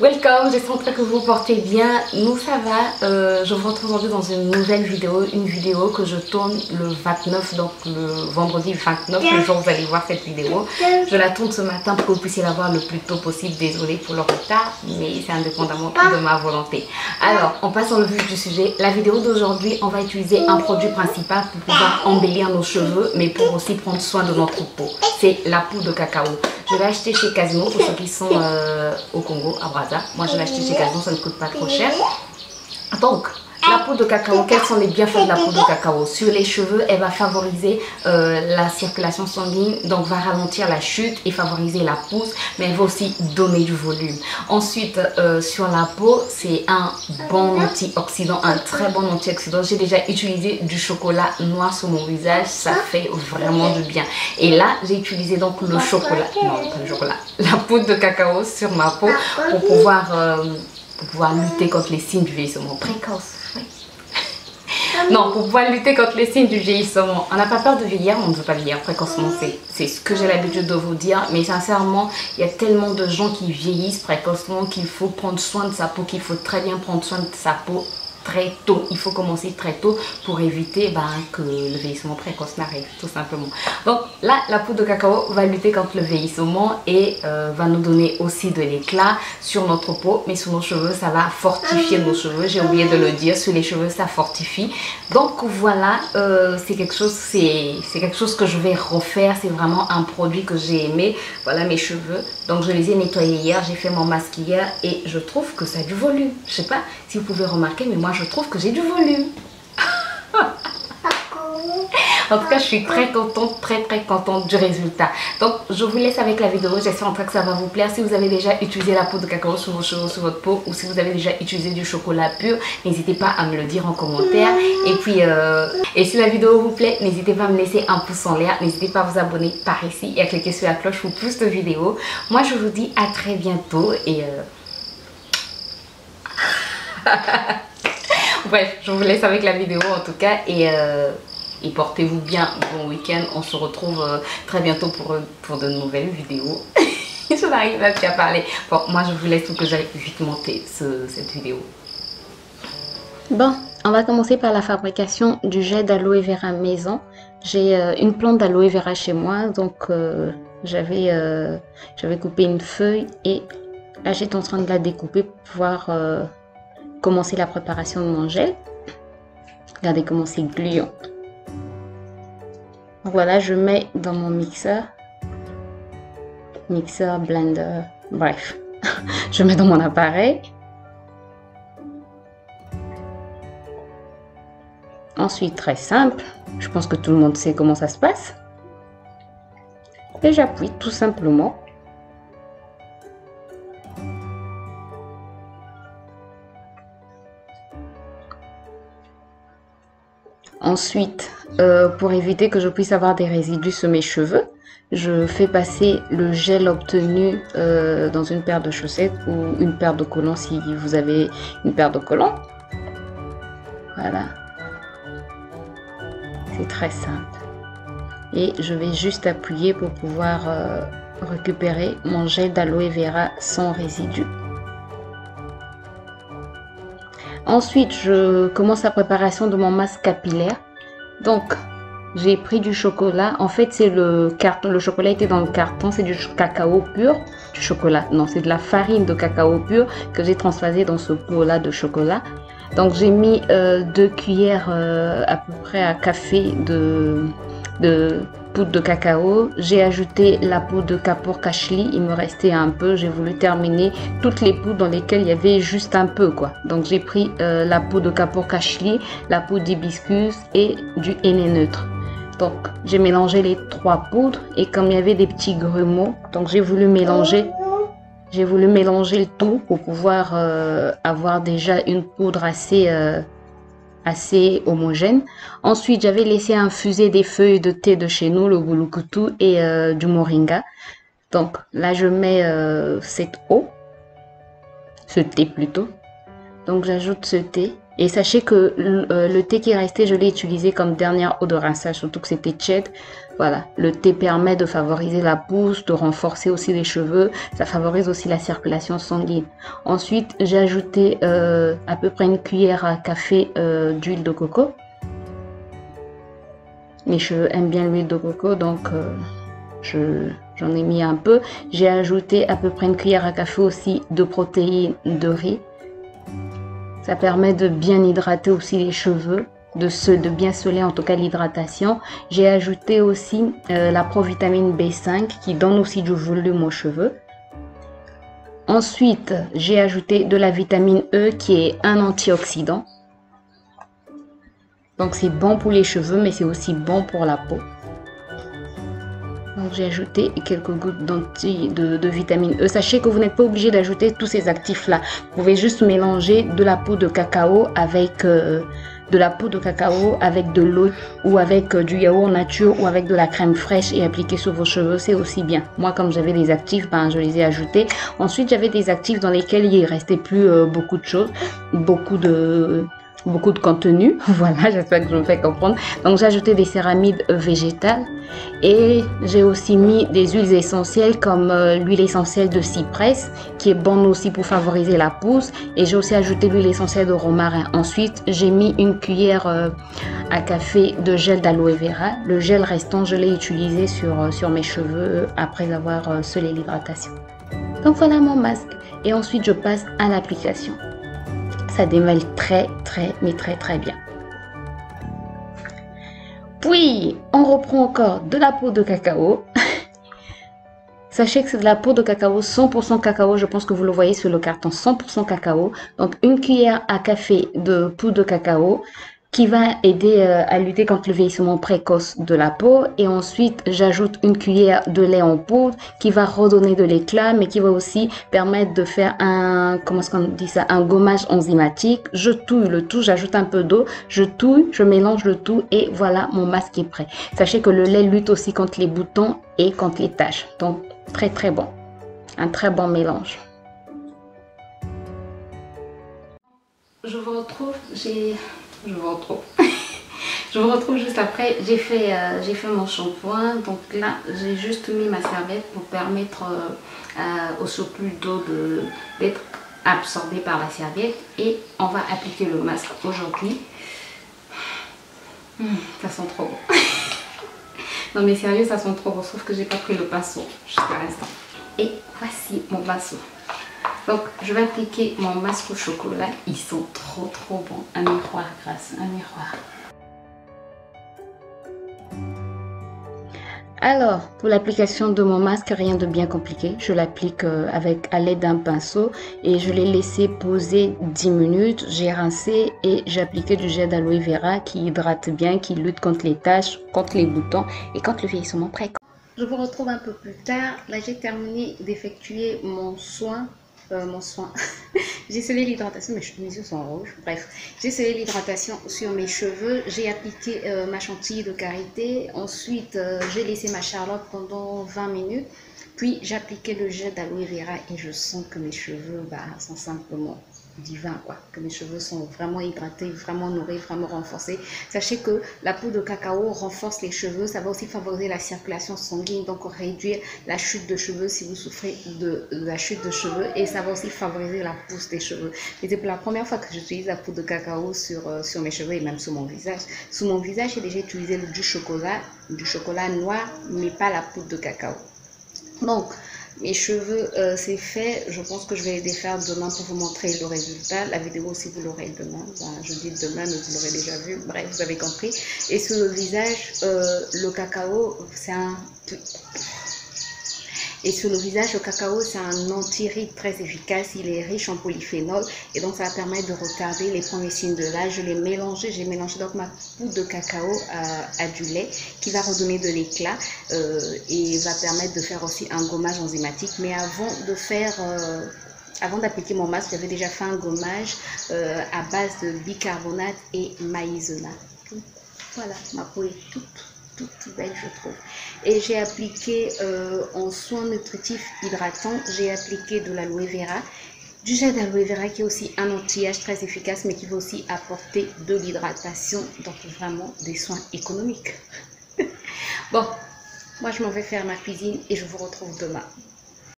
Welcome, j'espère que vous vous portez bien. Nous ça va, je vous retrouve aujourd'hui dans une nouvelle vidéo, une vidéo que je tourne le 29, donc le vendredi 29, le jour où vous allez voir cette vidéo. Je la tourne ce matin pour que vous puissiez la voir le plus tôt possible. Désolée pour le retard, mais c'est indépendamment de ma volonté. Alors, on passe dans le vif du sujet. La vidéo d'aujourd'hui, on va utiliser un produit principal pour pouvoir embellir nos cheveux, mais pour aussi prendre soin de notre peau. C'est la poudre de cacao. Je l'ai acheté chez Casino pour ceux qui sont au Congo, à Brazza. Moi, je l'ai acheté chez Casino, ça ne coûte pas trop cher. Donc, la poudre de cacao, quels sont les bienfaits de la poudre de cacao? Sur les cheveux, elle va favoriser la circulation sanguine, donc va ralentir la chute et favoriser la pousse, mais elle va aussi donner du volume. Ensuite, sur la peau, c'est un bon antioxydant, un très bon antioxydant. J'ai déjà utilisé du chocolat noir sur mon visage, ça fait vraiment du bien. Et là, j'ai utilisé donc le chocolat, non pas le chocolat, la poudre de cacao sur ma peau pour pouvoir lutter contre les signes du vieillissement précoce. Oui. Non, pour pouvoir lutter contre les signes du vieillissement. On n'a pas peur de vieillir, on ne veut pas vieillir précocement. C'est ce que j'ai l'habitude de vous dire. Mais sincèrement, il y a tellement de gens qui vieillissent précocement qu'il faut prendre soin de sa peau, qu'il faut très bien prendre soin de sa peau très tôt. Il faut commencer très tôt pour éviter que le vieillissement précoce n'arrive, tout simplement. Donc là, la poudre de cacao va lutter contre le vieillissement et va nous donner aussi de l'éclat sur notre peau, mais sur nos cheveux, ça va fortifier nos cheveux. J'ai oublié de le dire, sur les cheveux, ça fortifie. Donc voilà, c'est quelque chose que je vais refaire. C'est vraiment un produit que j'ai aimé. Voilà mes cheveux. Donc je les ai nettoyés hier, j'ai fait mon masque hier et je trouve que ça a du volume. Je sais pas si vous pouvez remarquer, mais moi je trouve que j'ai du volume. En tout cas, je suis très contente du résultat. Donc, je vous laisse avec la vidéo. J'espère en tout cas que ça va vous plaire. Si vous avez déjà utilisé la poudre de cacao sur vos cheveux, sur votre peau, ou si vous avez déjà utilisé du chocolat pur, n'hésitez pas à me le dire en commentaire. Et puis, et si la vidéo vous plaît, n'hésitez pas à me laisser un pouce en l'air. N'hésitez pas à vous abonner par ici et à cliquer sur la cloche pour plus de vidéos. Moi, je vous dis à très bientôt et bref, je vous laisse avec la vidéo en tout cas et portez-vous bien, bon week-end. On se retrouve très bientôt pour de nouvelles vidéos. Je n'arrive pas plus à parler. Bon, moi je vous laisse pour que j'aille vite monter cette vidéo. Bon, on va commencer par la fabrication du gel d'aloe vera maison. J'ai une plante d'aloe vera chez moi, donc j'avais coupé une feuille et là j'étais en train de la découper pour pouvoir commencer la préparation de mon gel. Regardez comment c'est gluant. Voilà, je mets dans mon mixeur, blender, bref, je mets dans mon appareil. Ensuite, très simple, je pense que tout le monde sait comment ça se passe. Et j'appuie tout simplement. Ensuite, pour éviter que je puisse avoir des résidus sur mes cheveux, je fais passer le gel obtenu dans une paire de chaussettes ou une paire de collants si vous avez une paire de collants. Voilà. C'est très simple. Et je vais juste appuyer pour pouvoir récupérer mon gel d'aloe vera sans résidus. Ensuite, je commence la préparation de mon masque capillaire. Donc, j'ai pris du chocolat. En fait, c'est le carton. Le chocolat était dans le carton. C'est du cacao pur. Du chocolat. Non, c'est de la farine de cacao pur que j'ai transfasé dans ce pot-là de chocolat. Donc, j'ai mis 2 cuillères à peu près à café de poudre de cacao. J'ai ajouté la poudre de Kapoor Kashli, il me restait un peu, j'ai voulu terminer toutes les poudres dans lesquelles il y avait juste un peu quoi. Donc j'ai pris la poudre de Kapoor Kashli, la poudre d'hibiscus et du henné neutre. Donc j'ai mélangé les 3 poudres et comme il y avait des petits grumeaux, donc j'ai voulu mélanger le tout pour pouvoir avoir déjà une poudre assez homogène. Ensuite, j'avais laissé infuser des feuilles de thé de chez nous, le bulukutu et du moringa. Donc là, je mets cette eau, ce thé plutôt. Donc j'ajoute ce thé Et sachez que le thé qui est resté, je l'ai utilisé comme dernière eau de rinçage, surtout que c'était tiède. Voilà, le thé permet de favoriser la pousse, de renforcer aussi les cheveux. Ça favorise aussi la circulation sanguine. Ensuite, j'ai ajouté à peu près une cuillère à café d'huile de coco. Mes cheveux aiment bien l'huile de coco, donc j'en ai mis un peu. J'ai ajouté à peu près une cuillère à café aussi de protéines de riz. Ça permet de bien hydrater aussi les cheveux, de bien sceller en tout cas l'hydratation. J'ai ajouté aussi la provitamine B5 qui donne aussi du volume aux cheveux. Ensuite, j'ai ajouté de la vitamine E qui est un antioxydant. Donc c'est bon pour les cheveux mais c'est aussi bon pour la peau. Donc j'ai ajouté quelques gouttes de vitamine E. Sachez que vous n'êtes pas obligé d'ajouter tous ces actifs-là. Vous pouvez juste mélanger de la peau de cacao avec de l'eau ou avec du yaourt nature ou avec de la crème fraîche et appliquer sur vos cheveux, c'est aussi bien. Moi, comme j'avais des actifs, ben, je les ai ajoutés. Ensuite, j'avais des actifs dans lesquels il ne restait plus beaucoup de choses, beaucoup de contenu. Voilà, j'espère que je me fais comprendre. Donc j'ai ajouté des céramides végétales et j'ai aussi mis des huiles essentielles comme l'huile essentielle de cyprès qui est bonne aussi pour favoriser la pousse, et j'ai aussi ajouté l'huile essentielle de romarin. Ensuite, j'ai mis une cuillère à café de gel d'aloe vera. Le gel restant, je l'ai utilisé sur mes cheveux après avoir scellé l'hydratation. Donc voilà mon masque, et ensuite je passe à l'application. Ça démêle très bien. Puis on reprend encore de la poudre de cacao. Sachez que c'est de la poudre de cacao, 100% cacao. Je pense que vous le voyez sur le carton, 100% cacao. Donc une cuillère à café de poudre de cacao qui va aider à lutter contre le vieillissement précoce de la peau. Et ensuite, j'ajoute une cuillère de lait en poudre qui va redonner de l'éclat, mais qui va aussi permettre de faire un gommage enzymatique. Je touille le tout, j'ajoute un peu d'eau, je touille, je mélange le tout et voilà, mon masque est prêt. Sachez que le lait lutte aussi contre les boutons et contre les taches. Donc, très bon. Un très bon mélange. Je vous retrouve juste après. J'ai fait mon shampoing. Donc là, j'ai juste mis ma serviette pour permettre au surplus d'eau d'être absorbé par la serviette. Et on va appliquer le masque aujourd'hui. Ça sent trop bon. Non mais sérieux, ça sent trop bon. Sauf que j'ai pas pris le pinceau jusqu'à l'instant. Et voici mon pinceau. Donc, je vais appliquer mon masque au chocolat. Ils sont trop bons. Un miroir, grâce, un miroir. Alors, pour l'application de mon masque, rien de bien compliqué. Je l'applique à l'aide d'un pinceau et je l'ai laissé poser 10 minutes. J'ai rincé et j'ai appliqué du gel d'aloe vera qui hydrate bien, qui lutte contre les taches, contre les boutons et contre le vieillissement précoce. Je vous retrouve un peu plus tard. Là, j'ai terminé d'effectuer mon soin. J'ai scellé l'hydratation, mes yeux sont rouges. Bref, j'ai scellé l'hydratation sur mes cheveux. J'ai appliqué ma chantilly de karité. Ensuite, j'ai laissé ma charlotte pendant 20 minutes. Puis, j'ai appliqué le gel d'aloe vera et je sens que mes cheveux sont simplement divins, quoi. Que mes cheveux sont vraiment hydratés, vraiment nourris, vraiment renforcés. Sachez que la poudre de cacao renforce les cheveux. Ça va aussi favoriser la circulation sanguine, donc réduire la chute de cheveux si vous souffrez de la chute de cheveux. Et ça va aussi favoriser la pousse des cheveux. Et c'est pour la première fois que j'utilise la poudre de cacao sur mes cheveux et même sur mon visage. Sur mon visage, j'ai déjà utilisé du chocolat noir, mais pas la poudre de cacao. Donc, mes cheveux, c'est fait. Je pense que je vais les défaire demain pour vous montrer le résultat. La vidéo aussi, vous l'aurez demain. Je dis demain, mais vous l'aurez déjà vu. Bref, vous avez compris. Et sur le visage, le cacao, c'est un... Et sur le visage, le cacao, c'est un anti-rides très efficace. Il est riche en polyphénol et donc ça va permettre de retarder les premiers signes de l'âge. Je l'ai mélangé, j'ai mélangé donc ma poudre de cacao à du lait qui va redonner de l'éclat et va permettre de faire aussi un gommage enzymatique. Mais avant d'appliquer mon masque, j'avais déjà fait un gommage à base de bicarbonate et maïzena. Voilà, ma peau est toute belle, je trouve. Et j'ai appliqué en soins nutritifs hydratants, j'ai appliqué de l'aloe vera Du gel d'aloe vera qui est aussi un anti-âge très efficace, mais qui va aussi apporter de l'hydratation, donc vraiment des soins économiques. Bon, moi je m'en vais faire ma cuisine et je vous retrouve demain.